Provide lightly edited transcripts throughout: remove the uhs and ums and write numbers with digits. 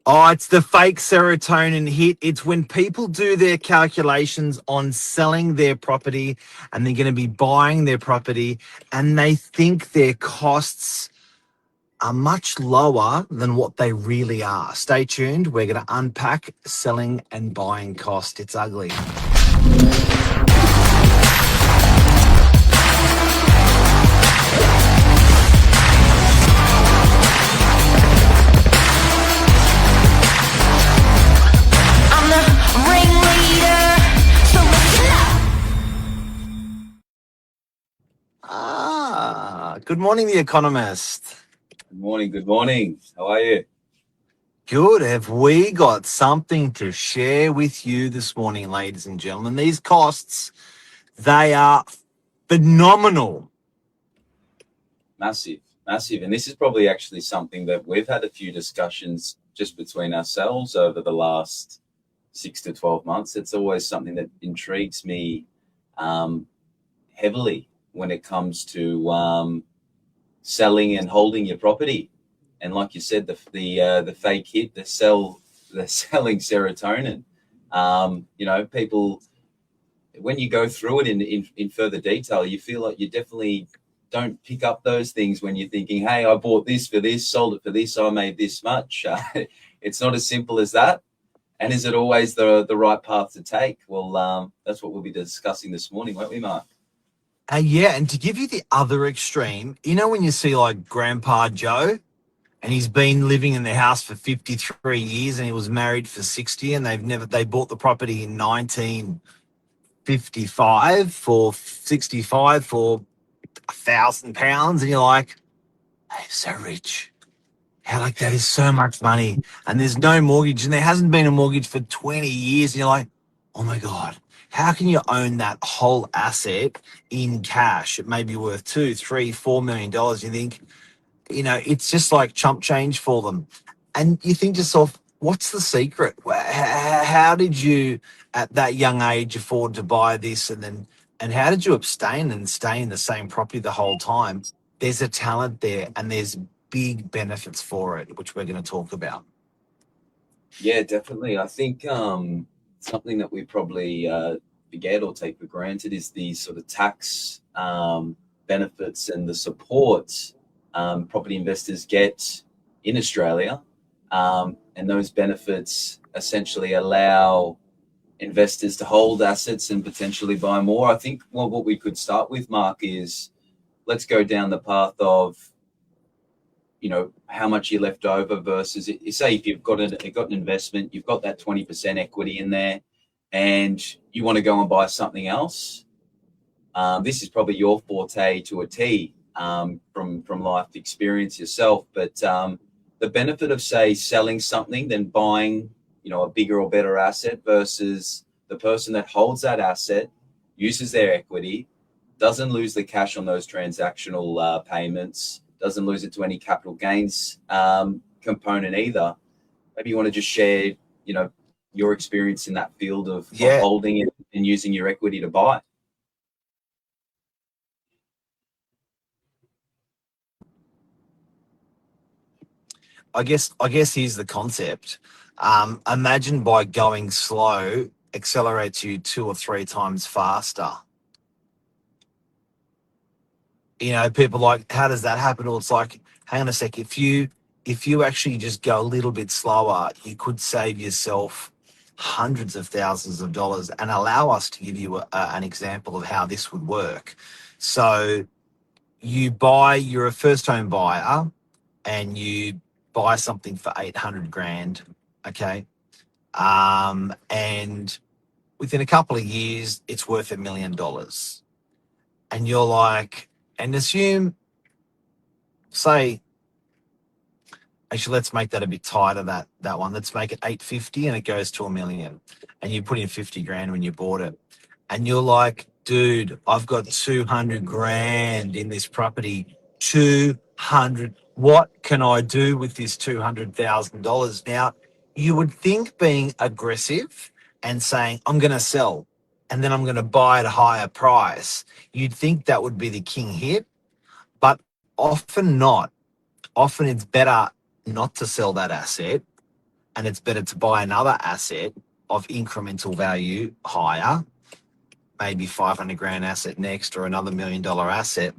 Oh, it's the fake serotonin hit. It's when people do their calculations on selling their property and they're going to be buying their property and they think their costs are much lower than what they really are. Stay tuned. We're going to unpack selling and buying cost. It's ugly. I'm the ringleader, so listen Good morning, The Economist. Good morning. Good morning. How are you? Good. Have we got something to share with you this morning, ladies and gentlemen? These costs, they are phenomenal. Massive, massive. And this is probably actually something that we've had a few discussions just between ourselves over the last 6 to 12 months. It's always something that intrigues me heavily when it comes to selling and holding your property. And like you said, the fake hit, the selling serotonin. People, when you go through it in further detail, you feel like you definitely don't pick up those things when you're thinking, hey, I bought this for this, sold it for this, I made this much. It's not as simple as that. And is it always the right path to take? Well, that's what we'll be discussing this morning, won't we, Mark? Yeah, and to give you the other extreme, you know when you see like Grandpa Joe and he's been living in the house for 53 years and he was married for 60 and they bought the property in 1955 for 65 for £1,000 and you're like, hey, so rich. How like that is so much money and there's no mortgage and there hasn't been a mortgage for 20 years and you're like, oh my God, how can you own that whole asset in cash? It may be worth $2, $3, $4 million. You think, it's just like chump change for them. And you think to yourself, what's the secret? How did you at that young age afford to buy this? And how did you abstain and stay in the same property the whole time? There's a talent there and there's big benefits for it, which we're going to talk about. Yeah, definitely. I think something that we probably forget or take for granted is the sort of tax benefits and the support property investors get in Australia. And those benefits essentially allow investors to hold assets and potentially buy more. I think what we could start with, Mark, is let's go down the path of how much you're left over versus say if you've got an investment, you've got that 20% equity in there and you want to go and buy something else. This is probably your forte to a T from life experience yourself. But the benefit of, say, selling something than buying, a bigger or better asset versus the person that holds that asset, uses their equity, doesn't lose the cash on those transactional payments, doesn't lose it to any capital gains component either. Maybe you want to just share, your experience in that field of holding it and using your equity to buy. I guess here's the concept. Imagine by going slow accelerates you 2 or 3 times faster. People like, how does that happen? Or it's like, hang on a sec, if you actually just go a little bit slower, you could save yourself hundreds of thousands of dollars. And allow us to give you an example of how this would work. So you're a first home buyer and you buy something for 800 grand, okay? And within a couple of years, it's worth $1 million. And you're like, and assume, say, actually, let's make that a bit tighter, that one. Let's make it 850 and it goes to $1 million. And you put in 50 grand when you bought it. And you're like, dude, I've got 200 grand in this property. 200. What can I do with this $200,000? Now, you would think being aggressive and saying, I'm going to sell and then I'm going to buy at a higher price, you'd think that would be the king hit, but often not. Often it's better not to sell that asset and it's better to buy another asset of incremental value higher, maybe 500 grand asset next or another $1 million asset,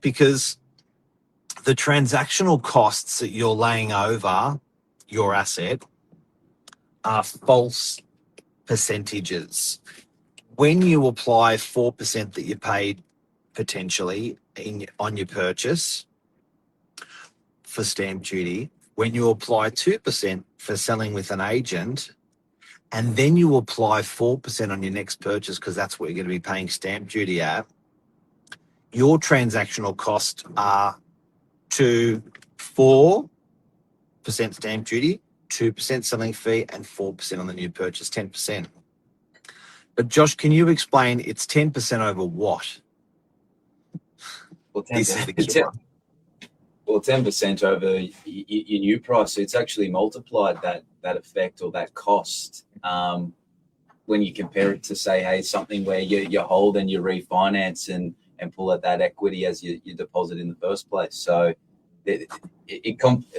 because the transactional costs that you're laying over your asset are false percentages. When you apply 4% that you paid potentially on your purchase for stamp duty, when you apply 2% for selling with an agent, and then you apply 4% on your next purchase because that's what you're going to be paying stamp duty at, your transactional costs are 4% stamp duty, 2% selling fee, and 4% on the new purchase, 10%. But Josh, can you explain it's 10% over what? Well, This is the killer. 10% over your new price. So it's actually multiplied that effect or that cost when you compare it to, say, hey, something where you hold and you refinance and pull out that equity as your deposit in the first place. So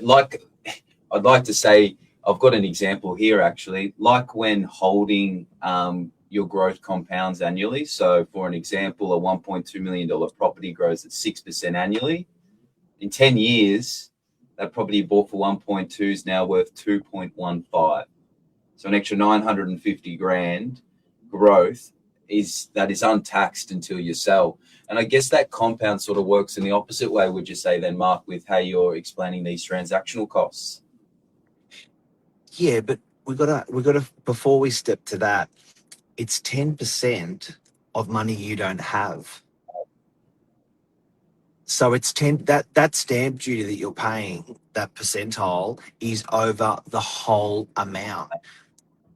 like I'd like to say, I've got an example here actually, like when holding your growth compounds annually. So for an example, a $1.2 million property grows at 6% annually. In 10 years, that property you bought for 1.2 is now worth 2.15. So an extra 950 grand growth is untaxed until you sell. And I guess that compound sort of works in the opposite way, would you say then, Mark, with how you're explaining these transactional costs? Yeah, but we gotta before we step to that, it's 10% of money you don't have. So it's that stamp duty that you're paying, that percentile, is over the whole amount.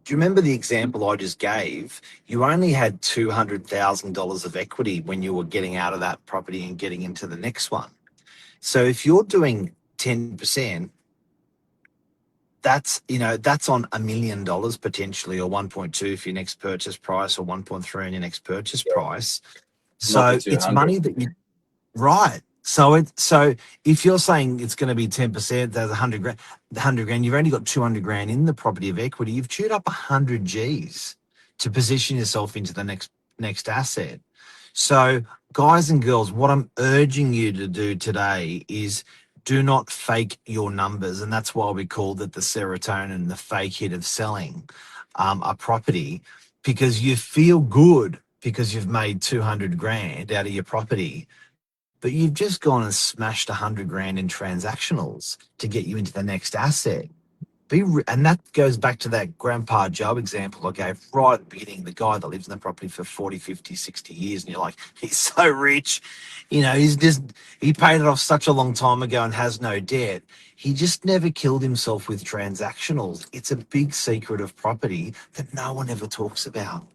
Do you remember the example I just gave? You only had $200,000 of equity when you were getting out of that property and getting into the next one. So if you're doing 10%, that's on $1 million potentially, or 1.2 if your next purchase price, or 1.3 on your next purchase price. So it's money that you. Right. So if you're saying it's going to be 10%, there's 100 grand. The 100 grand, you've only got 200 grand in the property of equity. You've chewed up 100 G's to position yourself into the next asset. So, guys and girls, what I'm urging you to do today is do not fake your numbers, and that's why we called it the serotonin, the fake hit of selling a property, because you feel good because you've made 200 grand out of your property. But you've just gone and smashed 100 grand in transactionals to get you into the next asset. And that goes back to that Grandpa Joe example I gave right at the beginning, the guy that lives in the property for 40, 50, 60 years. And you're like, he's so rich. He paid it off such a long time ago and has no debt. He just never killed himself with transactionals. It's a big secret of property that no one ever talks about.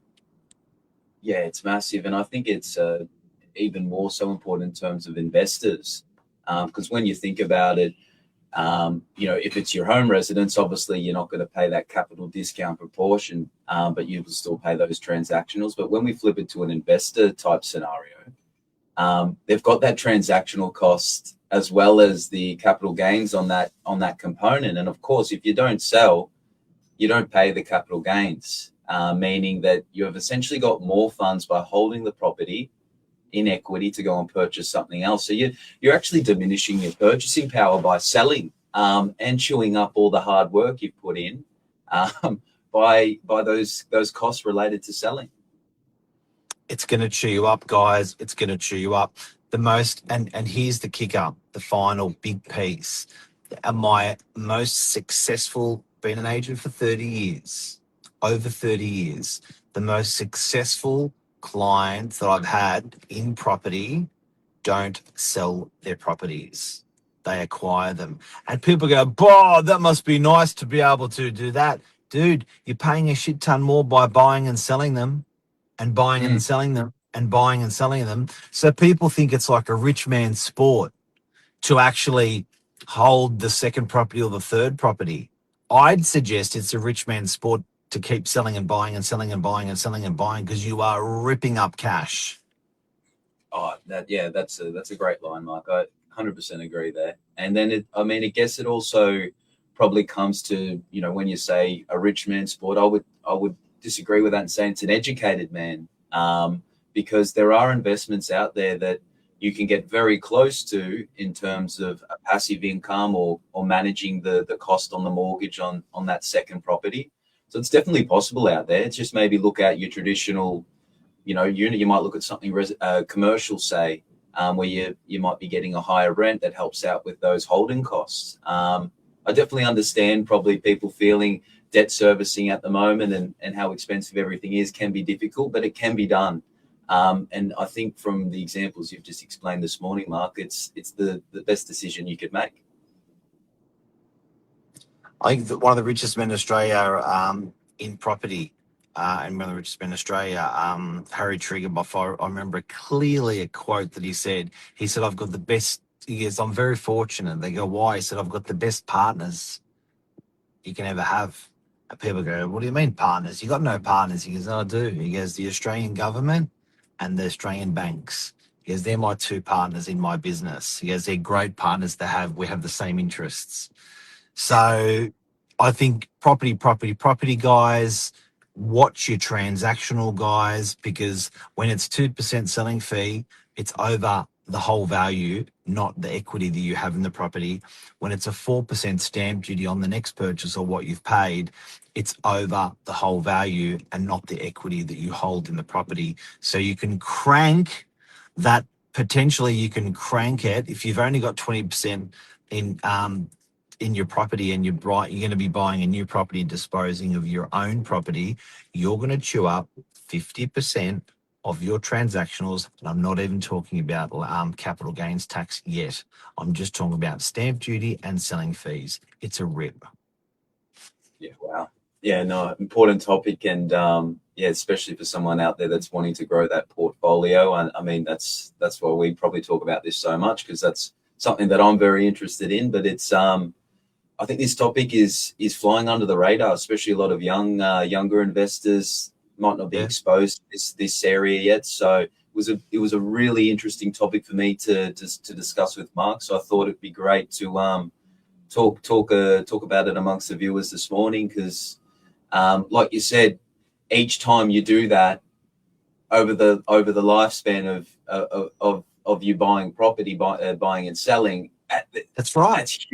Yeah, it's massive. And I think it's even more so important in terms of investors, because when you think about it, if it's your home residence, obviously you're not going to pay that capital discount proportion, but you will still pay those transactionals. But when we flip it to an investor type scenario, they've got that transactional cost as well as the capital gains on that component. And of course, if you don't sell, you don't pay the capital gains, meaning that you have essentially got more funds by holding the property in equity to go and purchase something else. So you're actually diminishing your purchasing power by selling and chewing up all the hard work you've put in by those costs related to selling. It's going to chew you up, guys. It's going to chew you up. And here's the kicker, the final big piece. My most successful, been an agent for 30 years, over 30 years, the most successful clients that I've had in property don't sell their properties. They acquire them. And people go, that must be nice to be able to do that. Dude, you're paying a shit ton more by buying and selling them and buying and selling them and buying and selling them. So people think it's like a rich man's sport to actually hold the second property or the third property. I'd suggest it's a rich man's sport to keep selling and buying and selling and buying and selling and buying, because you are ripping up cash. Oh, that's a great line, Mark. I 100% agree there. And then I guess it also probably comes to, you know, when you say a rich man's sport, I would disagree with that and say it's an educated man, because there are investments out there that you can get very close to in terms of a passive income or managing the cost on the mortgage on that second property. So it's definitely possible out there. It's just maybe look at your traditional, you know, unit. You might look at something commercial, say, where you might be getting a higher rent that helps out with those holding costs. I definitely understand probably people feeling debt servicing at the moment and how expensive everything is can be difficult, but it can be done. And I think from the examples you've just explained this morning, Mark, it's the best decision you could make. I think that one of the richest men in Australia in property, and one of the richest men in Australia, Harry Triguboff, I remember clearly a quote that he said. He said, "I've got the best." He goes, "I'm very fortunate." They go, "Why?" He said, "I've got the best partners you can ever have." And people go, "What do you mean partners? You got no partners?" He goes, "No, I do." He goes, "The Australian government and the Australian banks." He goes, "They're my two partners in my business." He goes, "They're great partners to have. We have the same interests." So I think property guys, watch your transactional guys, because when it's 2% selling fee, it's over the whole value, not the equity that you have in the property. When it's a 4% stamp duty on the next purchase or what you've paid, it's over the whole value and not the equity that you hold in the property. So you can crank that, potentially you can crank it if you've only got 20% in your property and you're going to be buying a new property and disposing of your own property. You're going to chew up 50% of your transactionals, and I'm not even talking about capital gains tax yet. I'm just talking about stamp duty and selling fees. It's a rip. Yeah, wow. Yeah, no, important topic, and yeah, especially for someone out there that's wanting to grow that portfolio. And I mean, that's why we probably talk about this so much, because that's something that I'm very interested in. But it's I think this topic is flying under the radar, especially a lot of younger investors might not be exposed to this area yet. So it was a really interesting topic for me to discuss with Mark. So I thought it'd be great to talk about it amongst the viewers this morning, because like you said, each time you do that over the lifespan of you buying property, buying and selling, that's right. That's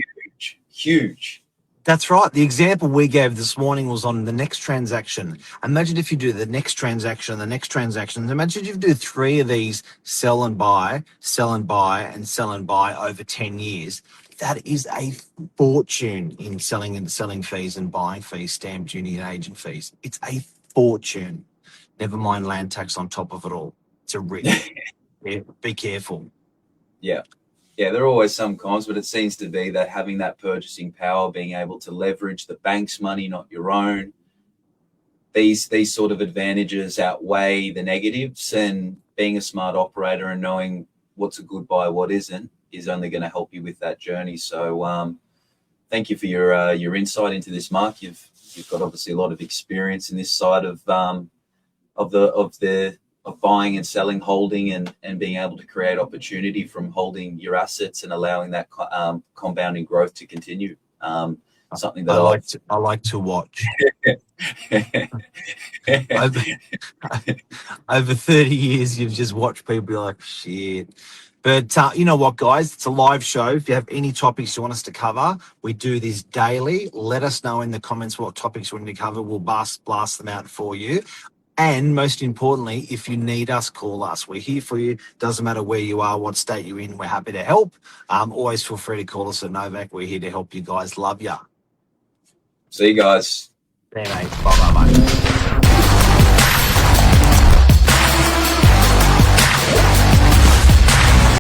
huge. That's right. The example we gave this morning was on the next transaction. Imagine if you do the next transaction, the next transaction. Imagine if you do 3 of these, sell and buy, sell and buy, and sell and buy over 10 years. That is a fortune in selling fees and buying fees, stamp duty and agent fees. It's a fortune. Never mind land tax on top of it all. It's a rip. Yeah, be careful. Yeah. Yeah, there are always some cons, but it seems to be that having that purchasing power, being able to leverage the bank's money, not your own, these sort of advantages outweigh the negatives, and being a smart operator and knowing what's a good buy, what isn't, is only going to help you with that journey. So thank you for your insight into this, Mark. You've got obviously a lot of experience in this side of buying and selling, holding, and being able to create opportunity from holding your assets and allowing that compounding growth to continue. Something that I like to watch. Over 30 years, you've just watched people be like, shit. But you know what, guys? It's a live show. If you have any topics you want us to cover, we do this daily. Let us know in the comments what topics you want to cover. We'll blast them out for you. And most importantly, if you need us, call us. We're here for you. Doesn't matter where you are, what state you're in. We're happy to help. Always feel free to call us at Novak. We're here to help you guys. Love ya. See you guys. See you, mate. Bye-bye, mate.